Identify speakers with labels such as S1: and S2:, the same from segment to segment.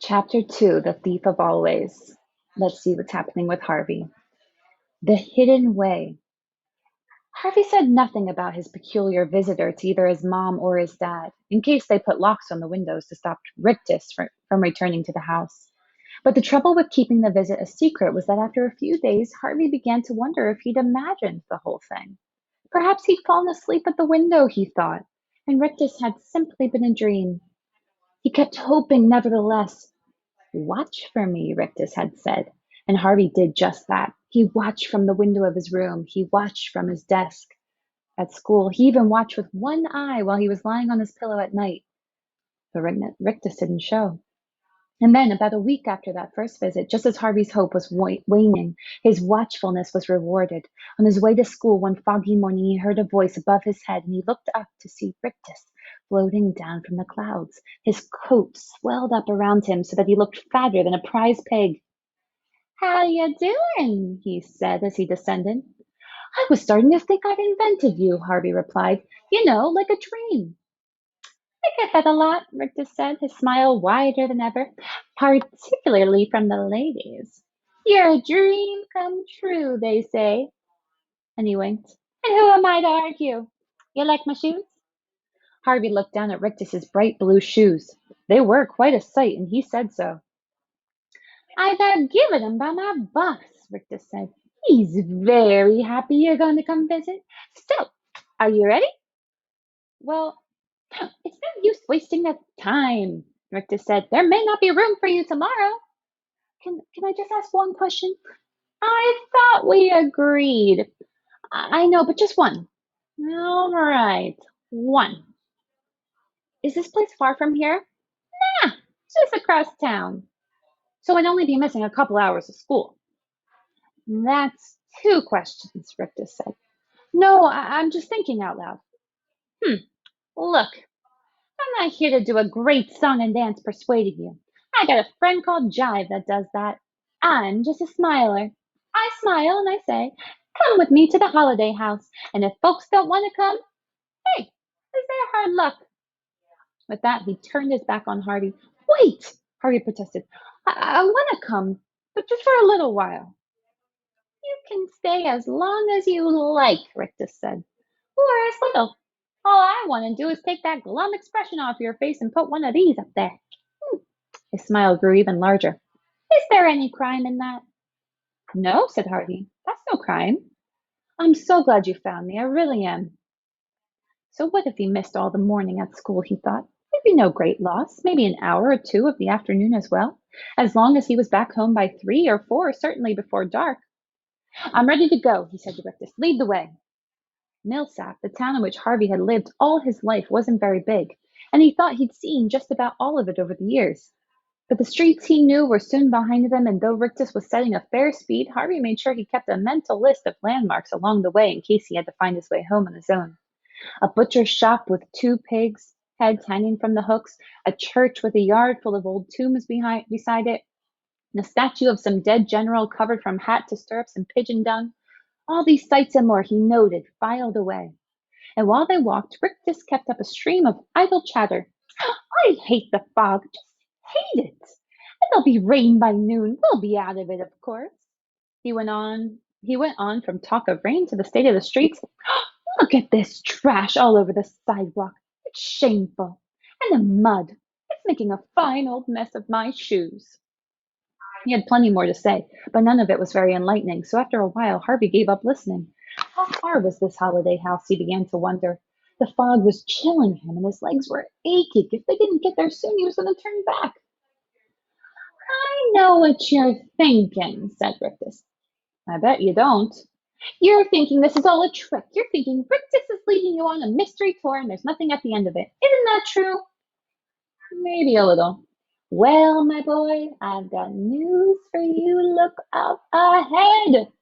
S1: Chapter 2, The Thief of Always. Let's see what's happening with Harvey. The Hidden Way. Harvey said nothing about his peculiar visitor to either his mom or his dad, in case they put locks on the windows to stop Rictus from returning to the house. But the trouble with keeping the visit a secret was that after a few days, Harvey began to wonder if he'd imagined the whole thing. Perhaps he'd fallen asleep at the window, he thought, and Rictus had simply been a dream. He kept hoping, nevertheless. "Watch for me," Rictus had said, and Harvey did just that. He watched from the window of his room. He watched from his desk at school. He even watched with one eye while he was lying on his pillow at night. But Rictus didn't show. And then, about a week after that first visit, just as Harvey's hope was waning, his watchfulness was rewarded. On his way to school one foggy morning, he heard a voice above his head, and he looked up to see Rictus floating down from the clouds. His coat swelled up around him so that he looked fatter than a prize pig. "How you doing?" he said as he descended. "I was starting to think I'd invented you," Harvey replied. "You know, like a dream." "I get that a lot," Rictus said, his smile wider than ever, "particularly from the ladies. You're a dream come true, they say." And he winked. "And who am I to argue? You like my shoes?" Harvey looked down at Rictus's bright blue shoes. They were quite a sight, and he said so. "I got given 'em by my boss," Rictus said. "He's very happy you're going to come visit. So, are you ready?" "Well, it's no use wasting the time," Rictus said. "There may not be room for you tomorrow." Can I just ask one question? "I thought we agreed." I know, but just one." "All right, one." "Is this place far from here?" "Nah, just across town." "So I'd only be missing a couple hours of school." "That's two questions," Rictus said. "No, I'm just thinking out loud." "Hmm, look, I'm not here to do a great song and dance persuading you. I got a friend called Jive that does that. I'm just a smiler. I smile and I say, 'Come with me to the holiday house.' And if folks don't want to come, hey, is their hard luck." With that, he turned his back on Harvey. "Wait," Harvey protested. I want to come, but just for a little while." "You can stay as long as you like," Rictus said. "Or as little. All I want to do is take that glum expression off your face and put one of these up there." His smile grew even larger. "Is there any crime in that?" "No," said Harvey. "That's no crime." "I'm so glad you found me. I really am." So what if he missed all the morning at school, he thought. It'd be no great loss. Maybe an hour or two of the afternoon as well. As long as he was back home by 3 or 4, certainly before dark. "I'm ready to go," he said to Rictus. "Lead the way." Millsap, the town in which Harvey had lived all his life, wasn't very big, and he thought he'd seen just about all of it over the years. But the streets he knew were soon behind them, and though Rictus was setting a fair speed, Harvey made sure he kept a mental list of landmarks along the way in case he had to find his way home on his own. A butcher's shop with two pigs' heads hanging from the hooks, a church with a yard full of old tombs beside it, and a statue of some dead general covered from hat to stirrups in pigeon dung. All these sights and more he noted, filed away. And while they walked, Rictus kept up a stream of idle chatter. "I hate the fog, just hate it. And there'll be rain by noon. We'll be out of it, of course." He went on from talk of rain to the state of the streets. "Look at this trash all over the sidewalk. It's shameful. And the mud. It's making a fine old mess of my shoes." He had plenty more to say, but none of it was very enlightening, so after a while Harvey gave up listening. How far was this holiday house, he began to wonder. The fog was chilling him, and his legs were aching. If they didn't get there soon, he was going to turn back. "I know what you're thinking," said Rictus. "I bet you don't." "You're thinking this is all a trick. You're thinking Rictus is leading you on a mystery tour and there's nothing at the end of it. Isn't that true?" "Maybe a little." "Well, my boy, I've got news for you. Look up ahead."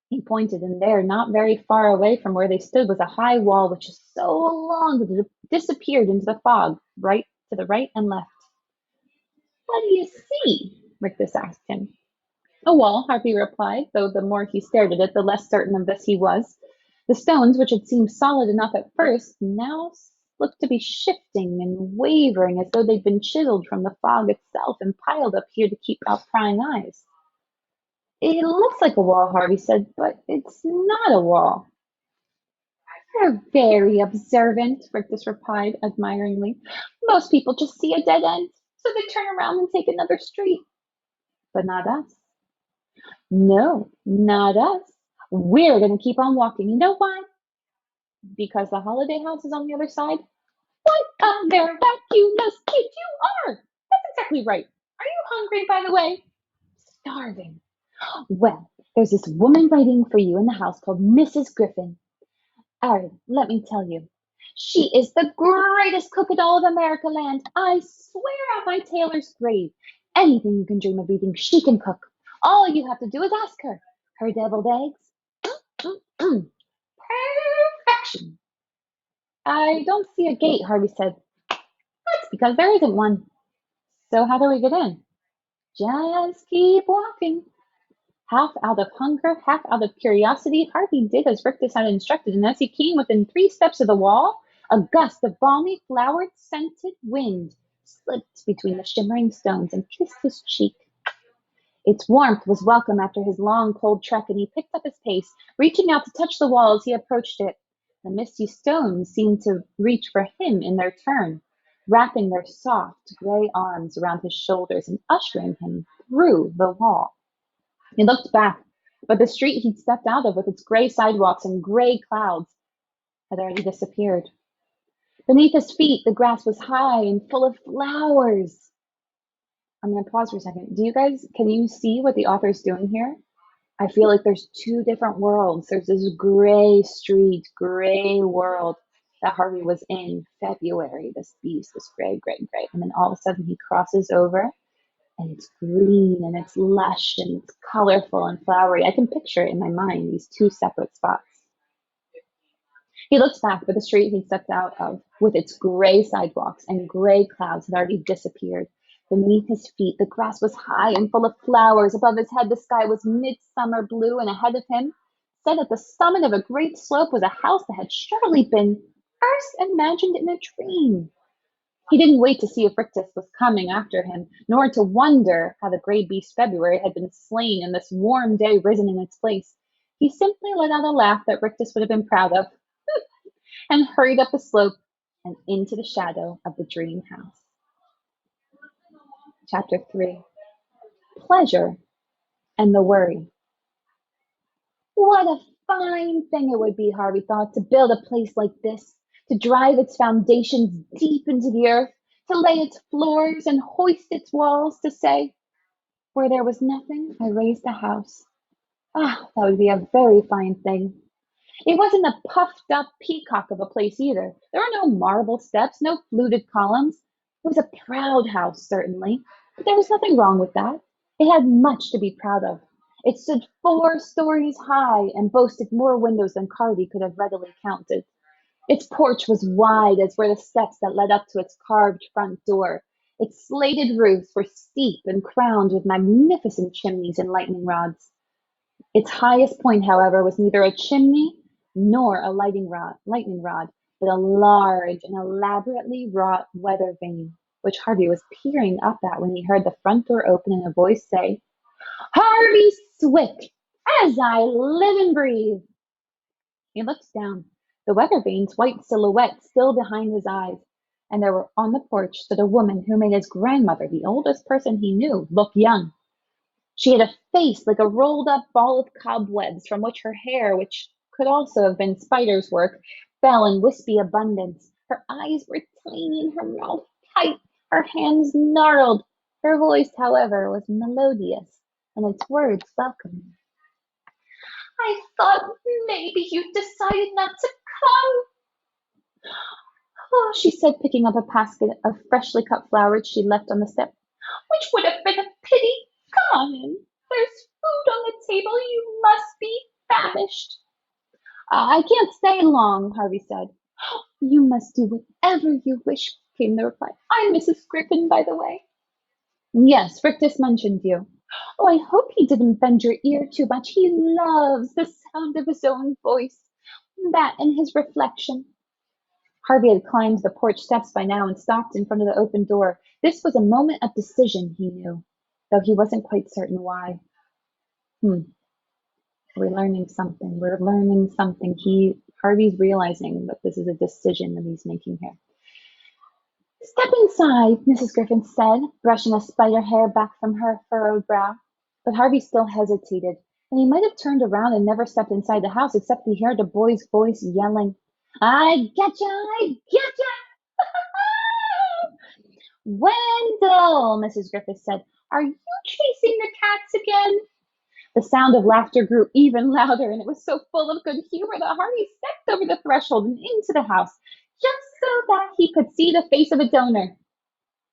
S1: He pointed, and there, not very far away from where they stood, was a high wall which was so long that it disappeared into the fog, right to the right and left. "What do you see?" Rictus asked him. "A wall," Harvey replied, though the more he stared at it, the less certain of this he was. The stones, which had seemed solid enough at first, now looked to be shifting and wavering as though they'd been chiseled from the fog itself and piled up here to keep out prying eyes. It looks like a wall, Harvey said, but it's not a wall. You're very observant, Rictus replied admiringly. Most people just see a dead end, so they turn around and take another street. But not us. No, not us. We're going to keep on walking. You know why? Because the holiday house is on the other side. What a miraculous kid you are! That's exactly right. Are you hungry, by the way? Starving. Well, there's this woman waiting for you in the house called Mrs. Griffin. Aaron, let me tell you, she is the greatest cook in all of America land. I swear on my tailor's grave. Anything you can dream of eating, she can cook. All you have to do is ask her. Her deviled eggs. Perfection. I don't see a gate, Harvey said. That's because there isn't one. So how do we get in? Just keep walking. Half out of hunger, half out of curiosity, Harvey did as Rictus had instructed, and as he came within 3 steps of the wall, a gust of balmy, flower-scented wind slipped between the shimmering stones and kissed his cheek. Its warmth was welcome after his long, cold trek, and he picked up his pace, reaching out to touch the wall as he approached it. The misty stones seemed to reach for him in their turn, wrapping their soft, gray arms around his shoulders and ushering him through the wall. He looked back, but the street he'd stepped out of with its gray sidewalks and gray clouds had already disappeared. Beneath his feet, the grass was high and full of flowers. I'm going to pause for a second. Can you see what the author's doing here? I feel like there's 2 different worlds. There's this gray street, gray world that Harvey was in February, this beast, this gray, gray, gray. And then all of a sudden he crosses over and it's green and it's lush and it's colorful and flowery. I can picture it in my mind, these 2 separate spots. He looks back, but the street he'd stepped out of, with its gray sidewalks and gray clouds, had already disappeared. Beneath his feet, the grass was high and full of flowers. Above his head, the sky was midsummer blue, and ahead of him, set at the summit of a great slope, was a house that had surely been first imagined in a dream. He didn't wait to see if Rictus was coming after him, nor to wonder how the gray beast February had been slain and this warm day risen in its place. He simply let out a laugh that Rictus would have been proud of, and hurried up the slope and into the shadow of the dream house. Chapter 3. Pleasure and the Worry. What a fine thing it would be, Harvey thought, to build a place like this, to drive its foundations deep into the earth, to lay its floors and hoist its walls, to say, where there was nothing, I raised a house. Ah, that would be a very fine thing. It wasn't a puffed up peacock of a place either. There were no marble steps, no fluted columns. It was a proud house, certainly, but there was nothing wrong with that. It had much to be proud of. It stood 4 stories high and boasted more windows than Harvey could have readily counted. Its porch was wide as were the steps that led up to its carved front door. Its slated roofs were steep and crowned with magnificent chimneys and lightning rods. Its highest point, however, was neither a chimney nor a lightning rod, but a large and elaborately wrought weather vane, which Harvey was peering up at when he heard the front door open and a voice say, "Harvey Swift, as I live and breathe." He looked down, the weather vane's white silhouette still behind his eyes, and there were on the porch stood a woman who made his grandmother, the oldest person he knew, look young. She had a face like a rolled up ball of cobwebs from which her hair, which could also have been spider's work, fell in wispy abundance. Her eyes were tiny and her mouth tight, her hands gnarled. Her voice, however, was melodious and its words welcoming. "I thought maybe you'd decided not to come," "Oh," she said, picking up a basket of freshly cut flowers she left on the step, "which would have been a pity. Come on in. There's food on the table. You must be famished." "I can't stay long," Harvey said. "You must do whatever you wish," came the reply. "I'm Mrs. Griffin, by the way." "Yes, Rictus mentioned you." "Oh, I hope he didn't bend your ear too much. He loves the sound of his own voice, that and his reflection." Harvey had climbed the porch steps by now and stopped in front of the open door. This was a moment of decision, he knew, though he wasn't quite certain why. Hmm, we're learning something. We're learning something. Harvey's realizing that this is a decision that he's making here. Step inside, Mrs. Griffin said, brushing a spider hair back from her furrowed brow. But Harvey still hesitated, and he might have turned around and never stepped inside the house except he heard a boy's voice yelling, I getcha! I getcha! Wendell, Mrs. Griffith said, are you chasing the cats again? The sound of laughter grew even louder, and it was so full of good humor that Harvey stepped over the threshold and into the house, just so that he could see the face of a donor.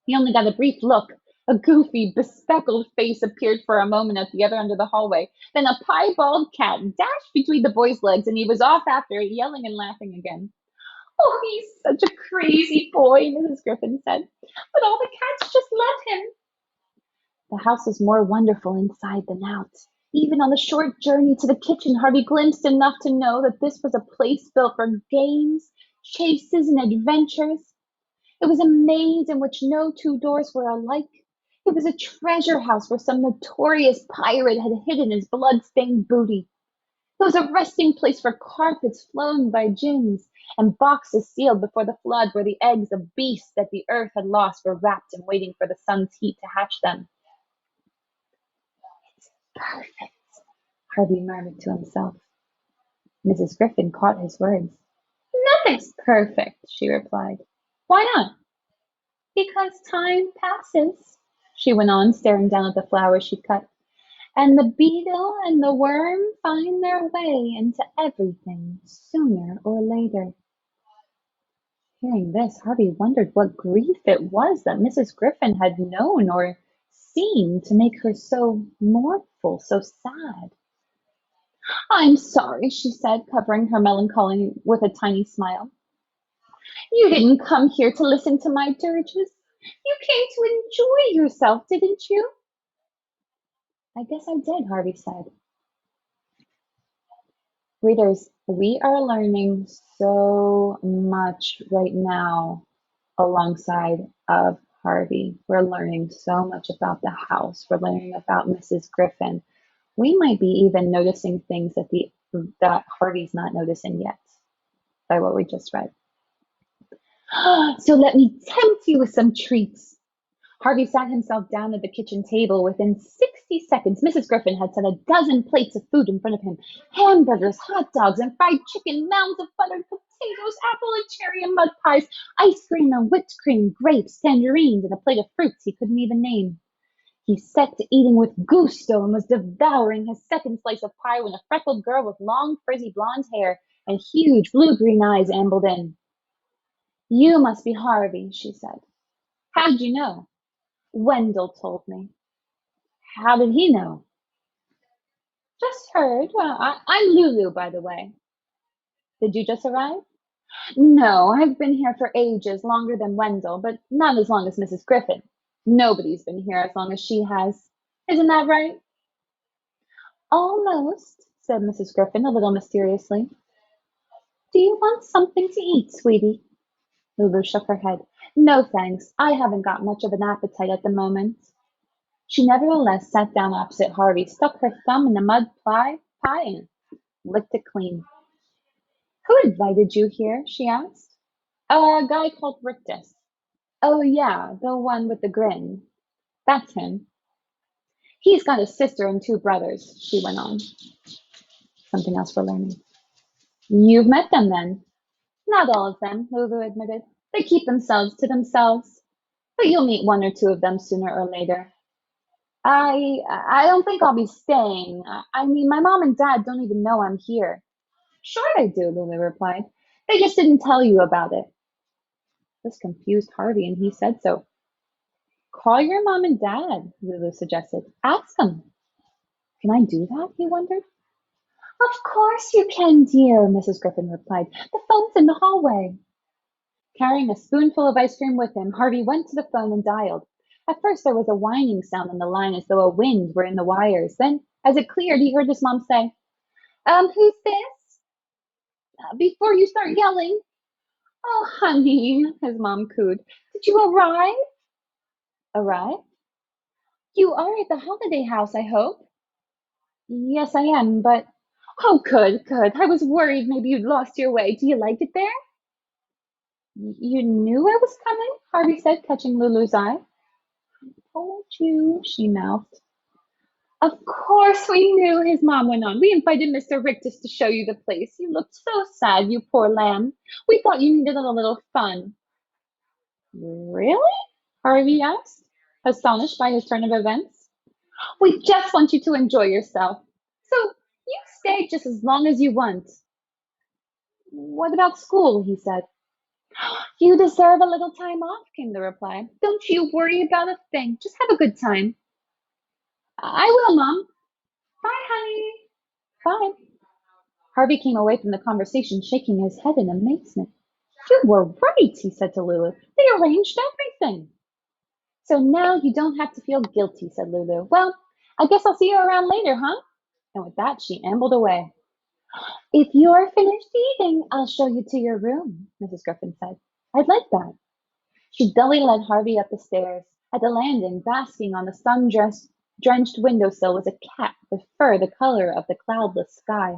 S1: He only got a brief look. A goofy, bespectacled face appeared for a moment at the other end of the hallway. Then a piebald cat dashed between the boy's legs, and he was off after it, yelling and laughing again. Oh, he's such a crazy boy, Mrs. Griffin said. But all the cats just love him. The house was more wonderful inside than out. Even on the short journey to the kitchen, Harvey glimpsed enough to know that this was a place built for games, chases, and adventures. It was a maze in which no two doors were alike. It was a treasure house where some notorious pirate had hidden his blood-stained booty. It was a resting place for carpets flown by jinns and boxes sealed before the flood where the eggs of beasts that the earth had lost were wrapped and waiting for the sun's heat to hatch them. It's perfect, Harvey murmured to himself. Mrs. Griffin caught his words. Nothing's perfect, she replied. Why not? Because time passes, she went on, staring down at the flowers she cut. And the beetle and the worm find their way into everything sooner or later. Hearing this, Harvey wondered what grief it was that Mrs. Griffin had known or seen to make her so mournful, so sad. I'm sorry, she said, covering her melancholy with a tiny smile. You didn't come here to listen to my dirges. You came to enjoy yourself, didn't you? I guess I did, Harvey said. Readers, we are learning so much right now alongside of Harvey. We're learning so much about the house. We're learning about Mrs. Griffin. We might be even noticing things that Harvey's not noticing yet by what we just read. So let me tempt you with some treats. Harvey sat himself down at the kitchen table. Within 60 seconds, Mrs. Griffin had set a dozen plates of food in front of him. Hamburgers, hot dogs, and fried chicken, mounds of buttered potatoes, apple and cherry and mud pies, ice cream and whipped cream, grapes, tangerines, and a plate of fruits he couldn't even name. He set to eating with gusto and was devouring his second slice of pie when a freckled girl with long, frizzy blonde hair and huge blue-green eyes ambled in. You must be Harvey, she said. How'd you know? Wendell told me. How did he know? Just heard. Well, I'm Lulu, by the way. Did you just arrive? No, I've been here for ages, longer than Wendell, but not as long as Mrs. Griffin. Nobody's been here as long as she has. Isn't that right? Almost, said Mrs. Griffin a little mysteriously. Do you want something to eat, sweetie? Lulu shook her head. No, thanks. I haven't got much of an appetite at the moment. She nevertheless sat down opposite Harvey, stuck her thumb in the mud pie, and licked it clean. Who invited you here? She asked. A guy called Rictus. Oh, yeah, the one with the grin. That's him. He's got a sister and two brothers, she went on. Something else we're learning. You've met them then? Not all of them, Lulu admitted. They keep themselves to themselves. But you'll meet one or two of them sooner or later. I don't think I'll be staying. I mean, my mom and dad don't even know I'm here. Sure they do, Lulu replied. They just didn't tell you about it. This confused Harvey, and he said so. Call your mom and dad, Lulu suggested. Ask them. Can I do that? He wondered. Of course you can, dear, Mrs. Griffin replied. The phone's in the hallway. Carrying a spoonful of ice cream with him, Harvey went to the phone and dialed. At first there was a whining sound on the line as though a wind were in the wires. Then, as it cleared, he heard his mom say, who's this? Before you start yelling, Oh, honey, his mom cooed. Did you arrive? Arrive? You are at the holiday house, I hope. Yes, I am, but oh, good, good. I was worried maybe you'd lost your way. Do you like it there? You knew I was coming? Harvey said, catching Lulu's eye. Told you, she mouthed. Of course we knew, his mom went on. We invited Mr. Rictus to show you the place. You looked so sad, you poor lamb. We thought you needed a little fun. Really? Harvey asked, astonished by his turn of events. We just want you to enjoy yourself. So you stay just as long as you want. What about school? He said. You deserve a little time off, came the reply. Don't you worry about a thing. Just have a good time. I will, Mom. Bye, honey. Bye. Harvey came away from the conversation shaking his head in amazement. You were right, he said to Lulu. They arranged everything. So now you don't have to feel guilty, said Lulu. Well, I guess I'll see you around later, huh? And with that, she ambled away. If you're finished eating, I'll show you to your room, Mrs. Griffin said. I'd like that. She dully led Harvey up the stairs. At the landing, basking on the sun-drenched windowsill, was a cat with fur the color of the cloudless sky.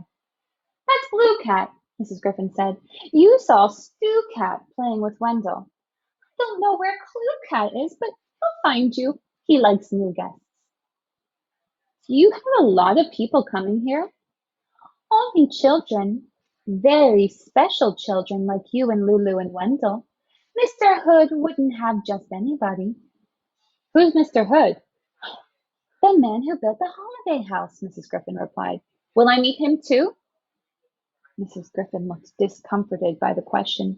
S1: That's Blue Cat, Mrs. Griffin said. You saw Stu Cat playing with Wendell. Don't know where Clue Cat is, but he'll find you. He likes new guests. You have a lot of people coming here. Only children. Very special children like you and Lulu and Wendell. Mr. Hood wouldn't have just anybody. Who's Mr. Hood? The man who built the holiday house, Mrs. Griffin replied. Will I meet him too? Mrs. Griffin looked discomforted by the question.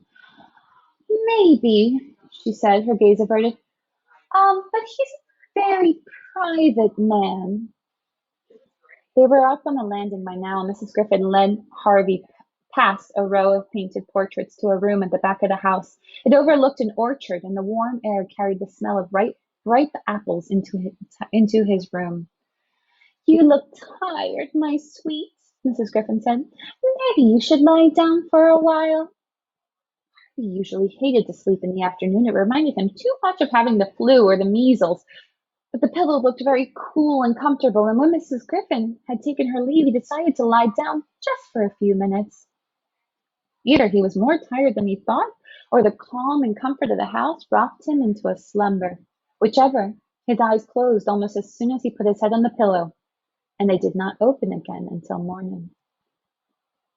S1: Maybe, she said, her gaze averted. But he's a very private man. They were up on the landing by now, and Mrs. Griffin led Harvey past a row of painted portraits to a room at the back of the house. It overlooked an orchard, and the warm air carried the smell of ripe apples into his room. You look tired, my sweet, Mrs. Griffin said. Maybe you should lie down for a while. He usually hated to sleep in the afternoon. It reminded him too much of having the flu or the measles. But the pillow looked very cool and comfortable, and when Mrs. Griffin had taken her leave, he decided to lie down just for a few minutes. Either he was more tired than he thought, or the calm and comfort of the house rocked him into a slumber. Whichever, his eyes closed almost as soon as he put his head on the pillow, and they did not open again until morning.